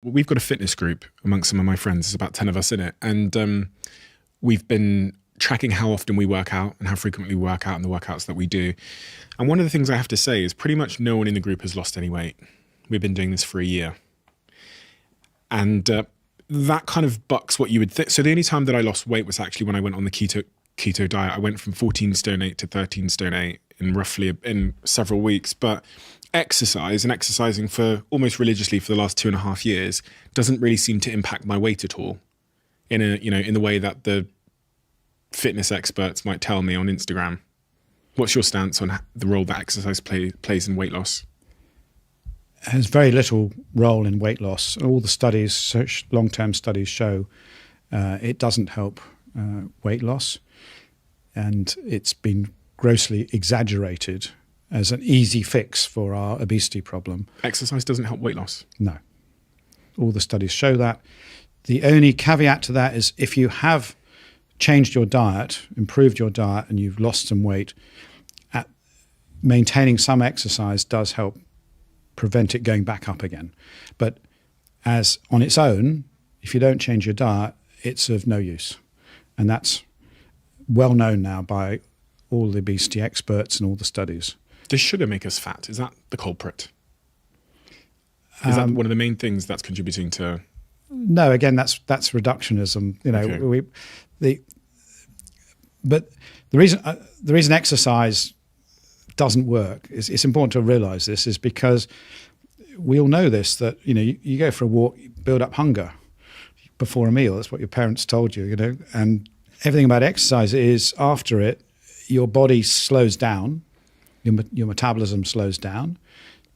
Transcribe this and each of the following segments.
We've got a fitness group amongst some of my friends. There's about 10 of us in it. And we've been tracking how often we work out and how frequently we work out and the workouts that we do. And one of the things I have to say is pretty much no one in the group has lost any weight. We've been doing this for a year. And that kind of bucks what you would think. So the only time that I lost weight was actually when I went on the keto diet. I went from 14 stone 8 to 13 stone 8 in several weeks. But exercise and exercising for almost religiously for the last 2.5 years doesn't really seem to impact my weight at all in the way that the fitness experts might tell me on Instagram. What's your stance on the role that exercise plays in weight loss? It has very little role in weight loss. All the studies, long-term studies, show it doesn't help weight loss, and it's been grossly exaggerated as an easy fix for our obesity problem. Exercise doesn't help weight loss? No. All the studies show that. The only caveat to that is if you have changed your diet, improved your diet, and you've lost some weight, maintaining some exercise does help prevent it going back up again. But as on its own, if you don't change your diet, it's of no use. And that's well known now by all the obesity experts and all the studies. Does sugar make us fat? Is that the culprit? Is that one of the main things that's contributing to? No, again, that's reductionism. Okay. But the reason exercise doesn't work is, it's important to realize this, is because we all know this, that you go for a walk, you build up hunger before a meal. That's what your parents told you, and everything about exercise is after it, your body slows down, your metabolism slows down,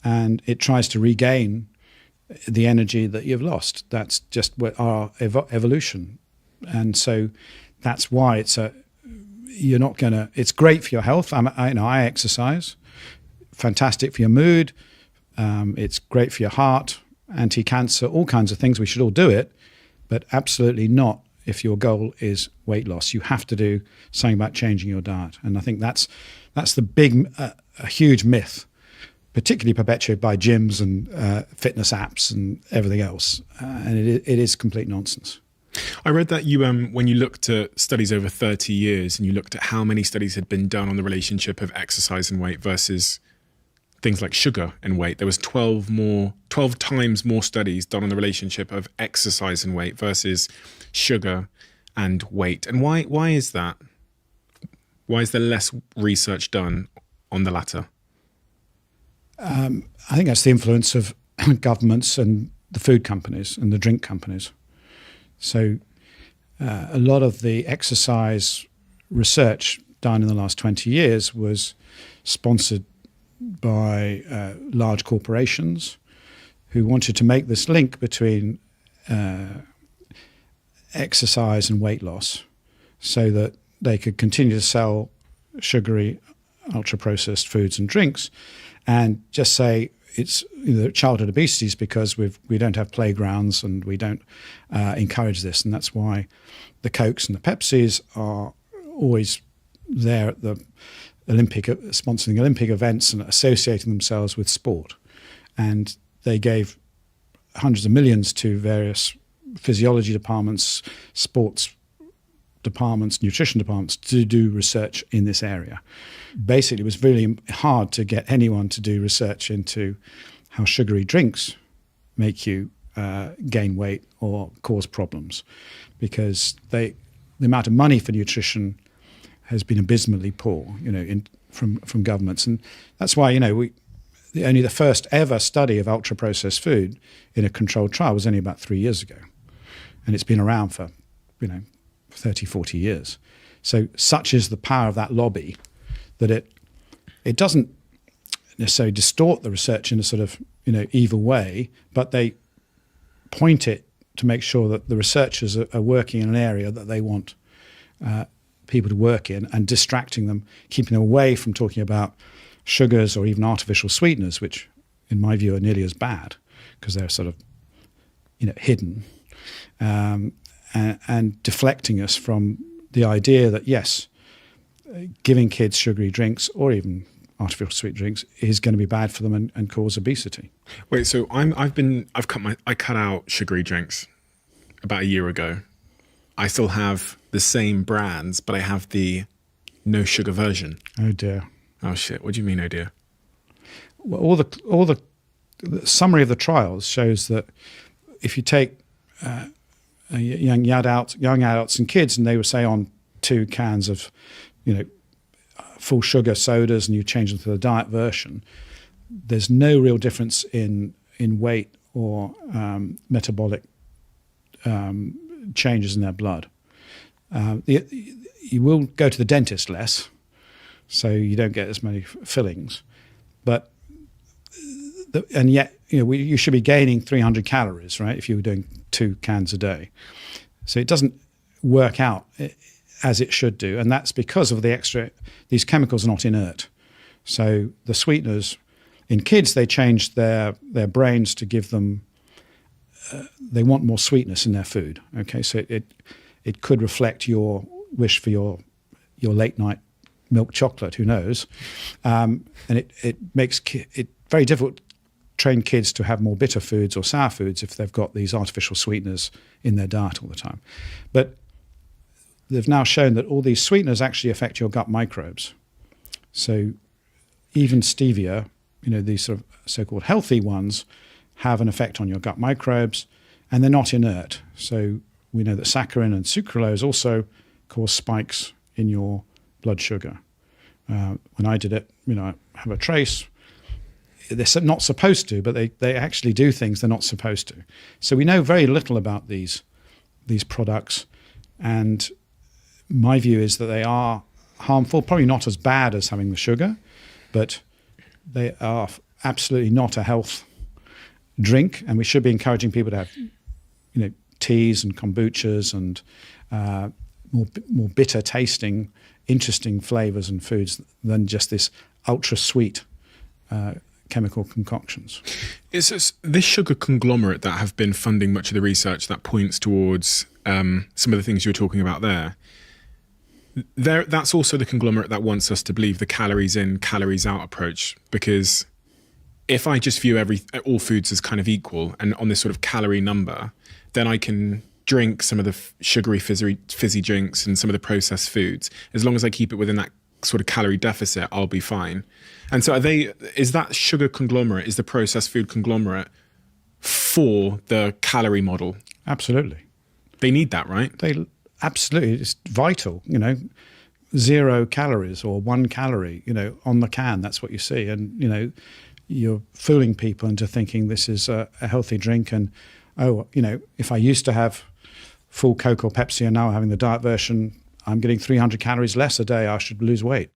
and it tries to regain the energy that you've lost. That's just our evolution. And so that's why it's great for your health. I exercise, fantastic for your mood. It's great for your heart, anti-cancer, all kinds of things. We should all do it, but absolutely not if your goal is weight loss. You have to do something about changing your diet. And I think that's the big, a huge myth, particularly perpetuated by gyms and fitness apps and everything else. And it is complete nonsense. I read that you, when you looked at studies over 30 years and you looked at how many studies had been done on the relationship of exercise and weight versus things like sugar and weight, there was 12 times more studies done on the relationship of exercise and weight versus sugar and weight. And why is that? Why is there less research done on the latter? I think that's the influence of governments and the food companies and the drink companies. So a lot of the exercise research done in the last 20 years was sponsored by large corporations who wanted to make this link between exercise and weight loss so that they could continue to sell sugary, ultra-processed foods and drinks and just say it's childhood obesity is because we don't have playgrounds and we don't encourage this. And that's why the Cokes and the Pepsis are always there at the sponsoring Olympic events and associating themselves with sport. And they gave hundreds of millions to various physiology departments, sports departments, nutrition departments to do research in this area. Basically, it was really hard to get anyone to do research into how sugary drinks make you gain weight or cause problems, because the amount of money for nutrition has been abysmally poor, from governments, and that's why only the first ever study of ultra processed food in a controlled trial was only about 3 years ago, and it's been around for 30, 40 years. So such is the power of that lobby that it doesn't necessarily distort the research in a sort of evil way, but they point it to make sure that the researchers are working in an area that they want people to work in, and distracting them, keeping them away from talking about sugars or even artificial sweeteners, which in my view are nearly as bad because they're sort of hidden, and deflecting us from the idea that yes, giving kids sugary drinks or even artificial sweet drinks is going to be bad for them and cause obesity. Wait, so I cut out sugary drinks about a year ago. I still have the same brands, but I have the no sugar version. Oh dear. Oh shit. What do you mean, oh dear? Well, all the summary of the trials shows that if you take young adults and kids, and they were, say, on 2 cans of, full sugar sodas, and you change them to the diet version, there's no real difference in weight or metabolic changes in their blood. You will go to the dentist less, so you don't get as many fillings, but and yet you should be gaining 300 calories, right, if you were doing 2 cans a day. So it doesn't work out as it should do, and that's because of these chemicals are not inert. So the sweeteners in kids, they change their brains to give them they want more sweetness in their food. Okay, so it could reflect your wish for your late night milk chocolate. Who knows? And it makes it very difficult to train kids to have more bitter foods or sour foods if they've got these artificial sweeteners in their diet all the time. But they've now shown that all these sweeteners actually affect your gut microbes. So even stevia, these sort of so-called healthy ones, have an effect on your gut microbes, and they're not inert. So we know that saccharin and sucralose also cause spikes in your blood sugar. When I did it, I have a trace. They're not supposed to, but they actually do things they're not supposed to. So we know very little about these products, and my view is that they are harmful, probably not as bad as having the sugar, but they are absolutely not a health drink, and we should be encouraging people to have teas and kombuchas and more bitter tasting, interesting flavors and foods than just this ultra sweet chemical concoctions. Is this sugar conglomerate that have been funding much of the research that points towards some of the things you're talking about there? That's also the conglomerate that wants us to believe the calories in, calories out approach, because if I just view all foods as kind of equal and on this sort of calorie number, then I can drink some of the sugary fizzy drinks and some of the processed foods. As long as I keep it within that sort of calorie deficit, I'll be fine. And so is that sugar conglomerate, is the processed food conglomerate for the calorie model? Absolutely. They need that, right? Absolutely. It's vital, 0 calories or 1 calorie, on the can. That's what you see. And, you're fooling people into thinking this is a healthy drink. And, if I used to have full Coke or Pepsi and now I'm having the diet version, I'm getting 300 calories less a day, I should lose weight.